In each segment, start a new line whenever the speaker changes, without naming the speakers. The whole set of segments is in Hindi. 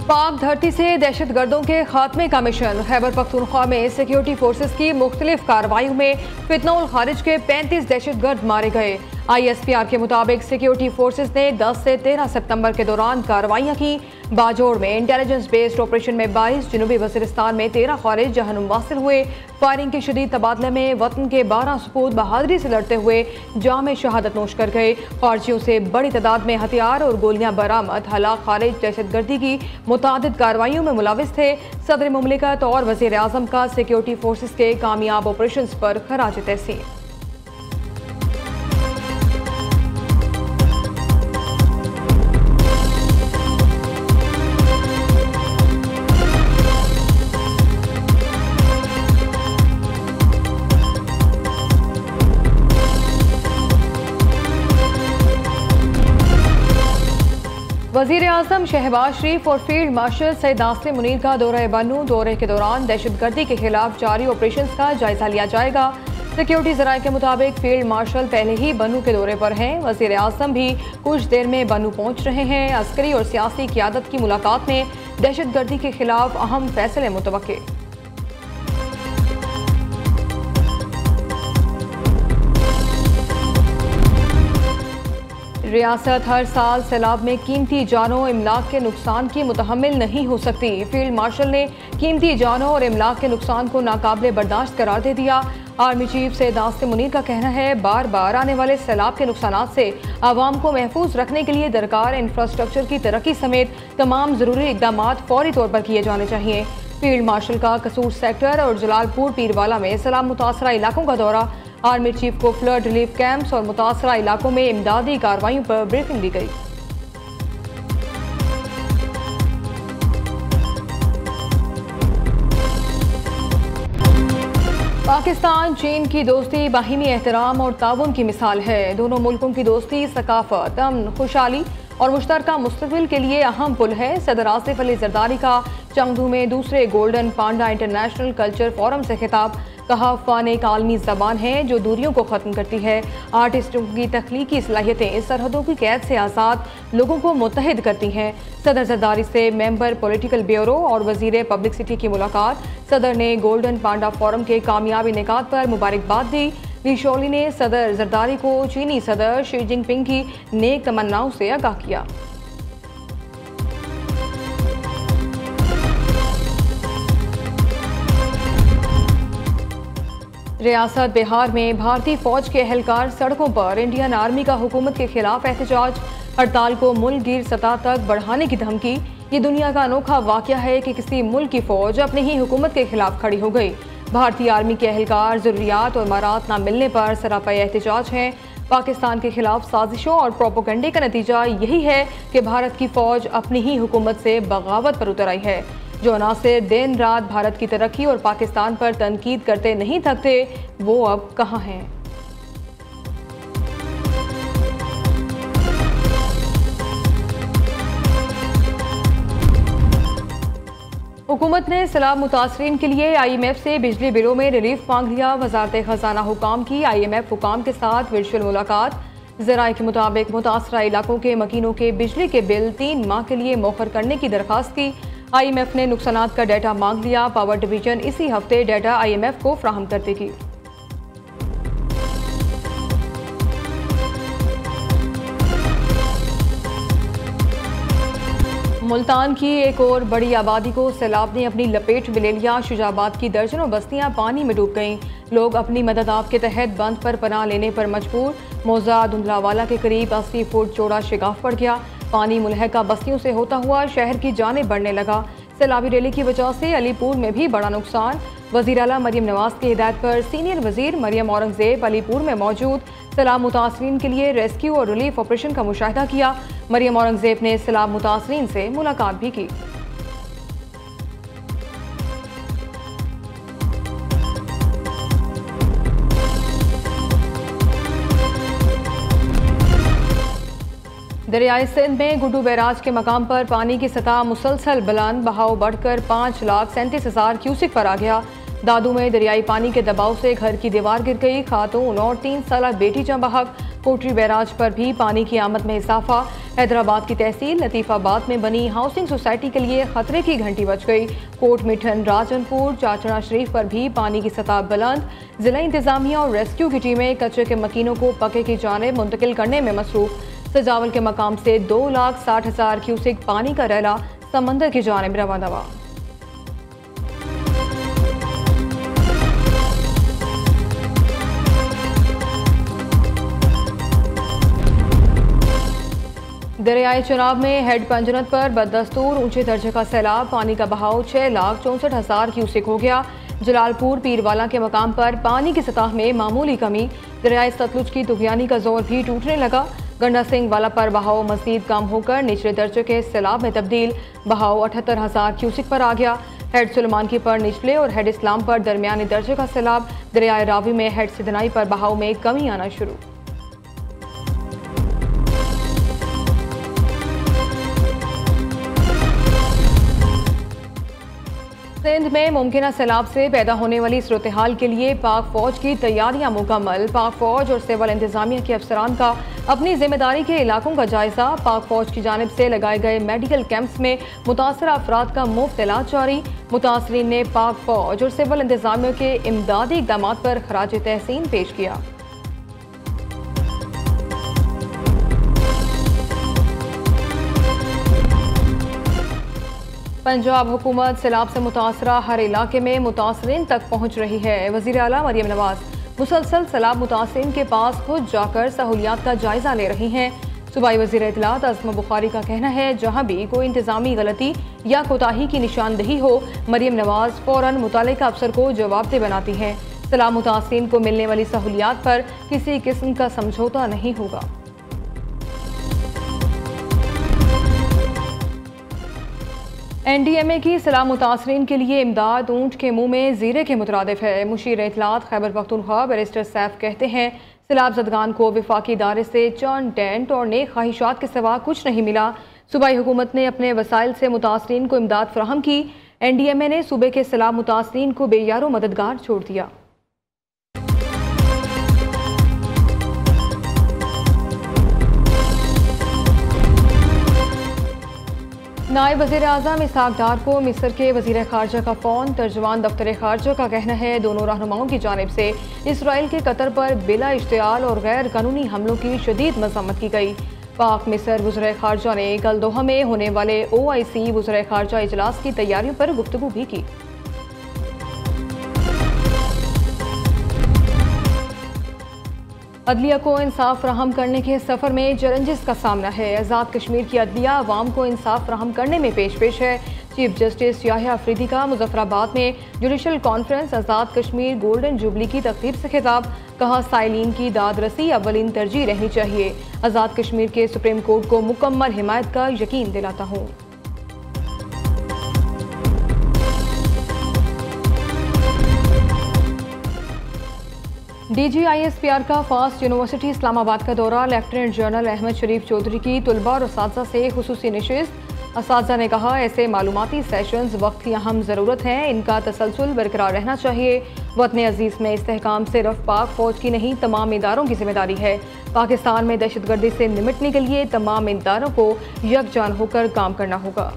पाक धरती से दहशतगर्दों के खात्मे का मिशन। खैबर पख्तूनख्वा में सिक्योरिटी फोर्सेस की मुख्तलिफ कार्रवाइयों में फितना उल खारिज के 35 दहशतगर्द मारे गए। ISPR के मुताबिक सिक्योरिटी फोर्सेस ने 10 से 13 सितंबर के दौरान कार्रवाइयाँ की। बाजोड़ में इंटेलिजेंस बेस्ड ऑपरेशन में 22, जनूबी वज़ीरिस्तान में 13 खारिज जहन्नुम वासिल हुए। फायरिंग के शदीद तबादले में वतन के 12 सपूत बहादुरी से लड़ते हुए जाम शहादत नोश कर गए। खारजियों से बड़ी तादाद में हथियार और गोलियां बरामद। हलाक खारिज दहशतगर्दी की मुतादिद कार्रवाइयों में मुलविस थे। सदर मुमलिकत और वज़ीर आज़म का सिक्योरिटी फोर्सेस के कामयाब ऑपरेशन पर खराज तहसीन। वज़ीर आज़म शहबाज शरीफ और फील्ड मार्शल सैयद नासिर मुनीर का दौरा बन्नू। दौरे के दौरान दहशतगर्दी के खिलाफ जारी ऑपरेशन का जायजा लिया जाएगा। सिक्योरिटी ज़राए के मुताबिक फील्ड मार्शल पहले ही बन्नू के दौरे पर हैं। वज़ीर आज़म भी कुछ देर में बन्नू पहुंच रहे हैं। अस्करी और सियासी क़ियादत की मुलाकात में दहशतगर्दी के खिलाफ अहम फैसले मुतवक्के। रियासत हर साल सैलाब में कीमती जानों इमलाक के नुकसान की मुतहम्मिल नहीं हो सकती। फील्ड मार्शल ने कीमती जानों और इमलाक के नुकसान को नाकाबिले बर्दाश्त करार दे दिया। आर्मी चीफ सैयद नासिर मुनीर का कहना है, बार बार आने वाले सैलाब के नुकसान से आवाम को महफूज रखने के लिए दरकार इंफ्रास्ट्रक्चर की तरक्की समेत तमाम ज़रूरी इकदाम फौरी तौर पर किए जाने चाहिए। फील्ड मार्शल का कसूर सेक्टर और जलालपुर पीरवाला में सैलाब मुतासरा इलाकों का दौरा। आर्मी चीफ को फ्लड रिलीफ कैंप्स और मुतासरा इलाकों में इमदादी कार्रवाइयों पर ब्रीफिंग दी गई। पाकिस्तान चीन की दोस्ती बाहिमी एहतराम और ताउन की मिसाल है। दोनों मुल्कों की दोस्ती सकाफत, अमन, खुशहाली और मुश्तरका मुस्तकबिल के लिए अहम पुल है। सदर आसिफ अली जरदारी का चंगदू में दूसरे गोल्डन पांडा इंटरनेशनल कल्चर फोरम से खिताब। कहा, फ़न एक आलमी ज़बान है जो दूरियों को ख़त्म करती है। आर्टिस्टों की तख्लीकी सलाहियतें सरहदों की कैद से आज़ाद लोगों को मुत्तहिद करती हैं। सदर जरदारी से मेंबर पॉलिटिकल ब्यूरो और वज़ीर पब्लिसिटी की मुलाकात। सदर ने गोल्डन पांडा फोरम के कामयाब इनेकाद पर मुबारकबाद दी। ली शोली ने सदर जरदारी को चीनी सदर शी जिनपिंग की नेक तमन्नाओं से आगाह किया। रियासत बिहार में भारतीय फौज के एहलकार सड़कों पर इंडियन आर्मी का हुकूमत के खिलाफ एहतजाज। हड़ताल को मुल्क गिर सतह तक बढ़ाने की धमकी। ये दुनिया का अनोखा वाक़या है कि किसी मुल्क की फौज अपनी ही हुकूमत के खिलाफ खड़ी हो गई। भारतीय आर्मी के एहलकार ज़रूरियात और मरात न मिलने पर सरापा एहतजाज हैं। पाकिस्तान के खिलाफ साजिशों और प्रोपोगंडे का नतीजा यही है कि भारत की फौज अपनी ही हुकूमत से बगावत पर उतर आई है। जो अनासिर दिन रात भारत की तरक्की और पाकिस्तान पर तनकीद करते नहीं थकते, वो अब कहाँ हैं? हुकूमत ने सैलाब मुतासरीन के लिए IMF से बिजली बिलों में रिलीफ मांग लिया। वजारत खजाना हुकाम की IMF हुकाम के साथ वर्चुअल मुलाकात। ज़राए के मुताबिक मुतासरा इलाकों के मकीनों के बिजली के बिल 3 माह के लिए मौखर करने की दरख्वास्त की। IMF ने नुकसानात का डाटा मांग लिया। पावर डिवीजन इसी हफ्ते डाटा IMF को फ्राहम कर देगी। मुल्तान की एक और बड़ी आबादी को सैलाब ने अपनी लपेट में ले लिया। शुजाबाद की दर्जनों बस्तियां पानी में डूब गईं। लोग अपनी मदद आप के तहत बंद पर पनाह लेने पर मजबूर। मौजा धुंधलावाला के करीब 80 फुट चौड़ा शिगाफ पड़ गया। पानी मुलहका बस्तियों से होता हुआ शहर की जानिब बढ़ने लगा। सैलाबी रैली की वजह से अलीपुर में भी बड़ा नुकसान। वज़ीर आला मरियम नवाज की हिदायत पर सीनियर वज़ीर मरियम औरंगज़ेब अलीपुर में मौजूद सैलाब मुतासरीन के लिए रेस्क्यू और रिलीफ ऑपरेशन का मुशाहिदा किया। मरियम औरंगज़ेब ने सैलाब मुतासरीन से मुलाकात भी की। दरियाए सिंध में गुड्डू बैराज के मकाम पर पानी की सतह मुसलसल बुलंद। बहाव बढ़कर 5,37,000 क्यूसिक पर आ गया। दादू में दरियाई पानी के दबाव से घर की दीवार गिर गई। खातून और 3 साल बेटी जहाँ बहक। कोटरी बैराज पर भी पानी की आमद में इजाफा। हैदराबाद की तहसील लतीफाबाद में बनी हाउसिंग सोसाइटी के लिए खतरे की घंटी बज गई। कोट मिठन, राजनपुर, चाचड़ा शरीफ पर भी पानी की सतह बुलंद। जिला इंतजामिया और रेस्क्यू की टीमें कच्चे के मकीनों को पके की जानिब मुंतकिल करने में मसरूफ। सजावल के मकाम से 2,60,000 क्यूसिक पानी का रैला समंदर की जानिब रवाना। दरियाए चनाब में हेड पंजनत पर बदस्तूर ऊंचे दर्जे का सैलाब। पानी का बहाव 6,64,000 क्यूसिक हो गया। जलालपुर पीरवाला के मकाम पर पानी की सतह में मामूली कमी। दरियाए सतलुज की तुगयानी का जोर भी टूटने लगा। गंडा सिंह वाला पर बहाव मजीद कम होकर निचले दर्जे के सैलाब में तब्दील। बहाव 78,000 क्यूसिक पर आ गया। हेड सुलेमान की पर निचले और हेड इस्लाम पर दरमियानी दर्जे का सैलाब। दरियाए रावी में हेड सिदनाई पर बहाव में कमी आना शुरू। सिंध में मुमकिन सैलाब से पैदा होने वाली सूरत हाल के लिए पाक फौज की तैयारियां मुकम्मल। पाक फौज और सिविल इंतजामिया के अफसरान का अपनी जिम्मेदारी के इलाकों का जायजा। पाक फौज की जानिब से लगाए गए मेडिकल कैंप्स में मुतासर अफराद का मुफ्त इलाज जारी। मुतासरीन ने पाक फौज और सिविल इंतजामिया के इमदादी इकदाम पर खराज तहसीन पेश किया। पंजाब हुकूमत सैलाब से मुतासरा हर इलाके में मुतासरीन तक पहुँच रही है। वज़ीर आला मरियम नवाज मुसलसल सैलाब मुतासरीन के पास खुद जाकर सहूलियात का जायजा ले रही हैं। सूबाई वज़ीर इत्तलात अज़मा बुखारी का कहना है, जहाँ भी कोई इंतजामी गलती या कोताही की निशानदही हो, मरियम नवाज फ़ौरन मुतालिका अफसर को जवाबदेह बनाती हैं। सैलाब मुतासरीन को मिलने वाली सहूलियात पर किसी किस्म का समझौता नहीं होगा। NDMA की सैलाब मुतासरीन के लिए इमदाद ऊंट के मुंह में जीरे के मुतरादिफ है। मुशीर इत्तलात खैबर पख्तूनख्वा बैरिस्टर सैफ कहते हैं, सैलाब ज़दगान को वफाकी इदारे से चंद टेंट और नेक ख्वाहिशात के सिवा कुछ नहीं मिला। सूबाई हुकूमत ने अपने वसाइल से मुतासरीन को इमदाद फराहम की। NDMA ने सूबे के सैलाब मुतासरीन को बेयारो मददगार छोड़ दिया। नायब वज़ीर आज़म इसहाक डार को मिस्र के वज़ीर ख़ारजा का फ़ोन। तर्जुमान दफ्तर ख़ारजा का कहना है, दोनों रहनुमाओं की जानिब से इसराइल के कतर पर बिला इश्तियाल और गैर कानूनी हमलों की शदीद मज़म्मत की गई। पाक मिस्र वज़ीर ख़ारजा ने कल दोहा में होने वाले OIC वज़ीर ख़ारजा इजलास की तैयारियों पर गुफ्तगू भी की। अदलिया को इंसाफ फराहम करने के सफ़र में चैलेंजेस का सामना है। आज़ाद कश्मीर की अदलिया अवाम को इंसाफ फराहम करने में पेश है। चीफ जस्टिस याहिया अफरीदी का मुजफ्फराबाद में judicial conference Azad Kashmir golden jubilee की तकरीब से खिताब। कहा, साइलिन की दाद रसी अव्वलीन तरजीह रहनी चाहिए। आज़ाद कश्मीर के सुप्रीम कोर्ट को मुकम्मल हिमायत का यकीन दिलाता हूँ। DGISPR का फास्ट यूनिवर्सिटी इस्लामाबाद का दौरा। लेफ्टिनेंट जनरल अहमद शरीफ चौधरी की तुलबा और असातिज़ा से खुसूसी नशिस्त। असातिज़ा ने कहा, ऐसे मालूमाती सेशंस वक्त की अहम ज़रूरत है, इनका तसलसल बरकरार रहना चाहिए। वतन अजीज़ में इस्तेहकाम सिर्फ पाक फ़ौज की नहीं, तमाम इदारों की जिम्मेदारी है। पाकिस्तान में दहशतगर्दी से निमटने के लिए तमाम इदारों को यकजान होकर काम करना होगा।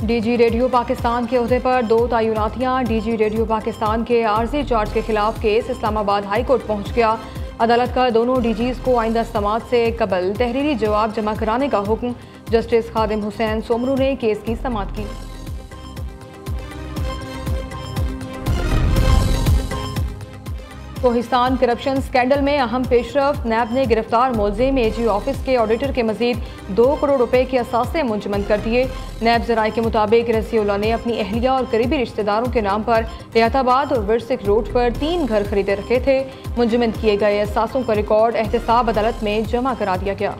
DG रेडियो पाकिस्तान के ओहदे पर 2 तयनातियाँ। DG रेडियो पाकिस्तान के आर्जी चार्ज के खिलाफ केस इस्लामाबाद हाई कोर्ट पहुँच गया। अदालत का दोनों DGs को आइंदा समात से कबल तहरीरी जवाब जमा कराने का हुक्म। जस्टिस खादिम हुसैन सोमरू ने केस की समात की। कोहिस्तान करप्शन स्कैंडल में अहम पेशरफ। नैब ने गिरफ्तार मुलजिम AG ऑफिस के ऑडिटर के मजीद 2 करोड़ रुपए के असासे मुंजमद कर दिए। नैब ज़राए के मुताबिक रज़ियुल्लाह ने अपनी अहलिया और करीबी रिश्तेदारों के नाम पर रियाताबाद और विरसिक रोड पर 3 घर खरीदे रखे थे। मुंजमद किए गए असासों का रिकॉर्ड एहतसाब अदालत में जमा करा दिया गया।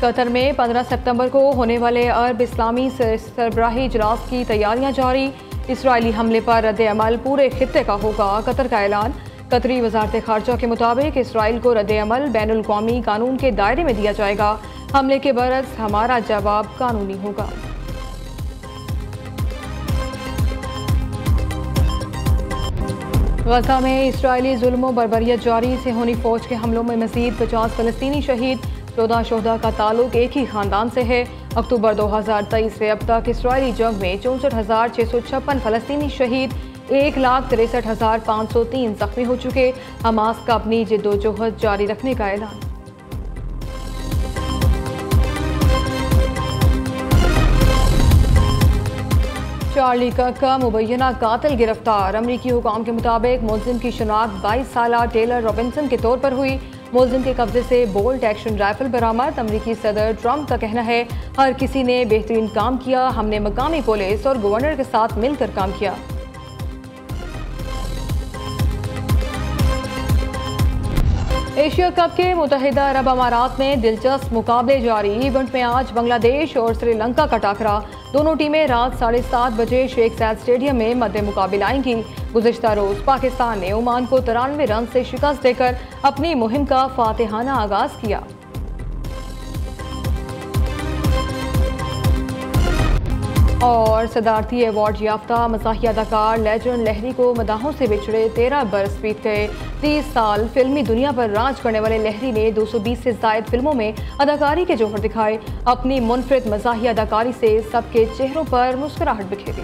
कतर में 15 सितंबर को होने वाले अरब इस्लामी सरबराही इजलास की तैयारियां जारी। इसराइली हमले पर रद्द अमल पूरे खित्ते का होगा। कतर का ऐलान। कतरी वजारत खारजा के मुताबिक इसराइल को रद्द-ए-अमल बैनुल कौमी कानून के दायरे में दिया जाएगा। हमले के बरक्स हमारा जवाब कानूनी होगा। गजा में इसराइली जुल्म बर्बरियत जारी, सिहोनी फौज के हमलों में मजीद 50 फलस्तीनी शहीद। 14 शोहदा का ताल्लुक एक ही खानदान से है। अक्टूबर 2023 से अब तक इसराइली जंग में 64,656 फलस्तीनी शहीद, 1,63,503 जख्मी हो चुके। हमास का अपनी जिद्दोजहद जारी रखने का ऐलान। चार्ली कर्क का मुबैना कातिल गिरफ्तार। अमरीकी हुकाम के मुताबिक मुलजिम की शनाख्त 22 साला टेलर रॉबिन्सन के तौर पर हुई। मुलजिम के कब्जे से बोल्ट एक्शन राइफल बरामद। अमरीकी सदर ट्रंप का कहना है, हर किसी ने बेहतरीन काम किया, हमने मकामी पुलिस और गवर्नर के साथ मिलकर काम किया। एशिया कप के मुत्तहिदा अरब अमारात में दिलचस्प मुकाबले जारी। इवेंट में आज बांग्लादेश और श्रीलंका का टाकरा। दोनों टीमें रात 7:30 बजे शेख ज़ायद स्टेडियम में मद्दे मुकाबले आएंगी। गुज़िश्ता रोज पाकिस्तान ने ओमान को 93 रन से शिकस्त देकर अपनी मुहिम का फातिहाना आगाज किया। और सदारती अवार्ड याफ्ता मज़ाहिया अदाकार लेजेंड लहरी को मदाहों से बिछड़े 13 बरस बीत गए। 30 साल फिल्मी दुनिया पर राज करने वाले लहरी ने 220 से ज़ायद फिल्मों में अदाकारी के जौहर दिखाए। अपनी मुनफरिद मज़ाहिया अदाकारी से सबके चेहरों पर मुस्कुराहट बिखेरी।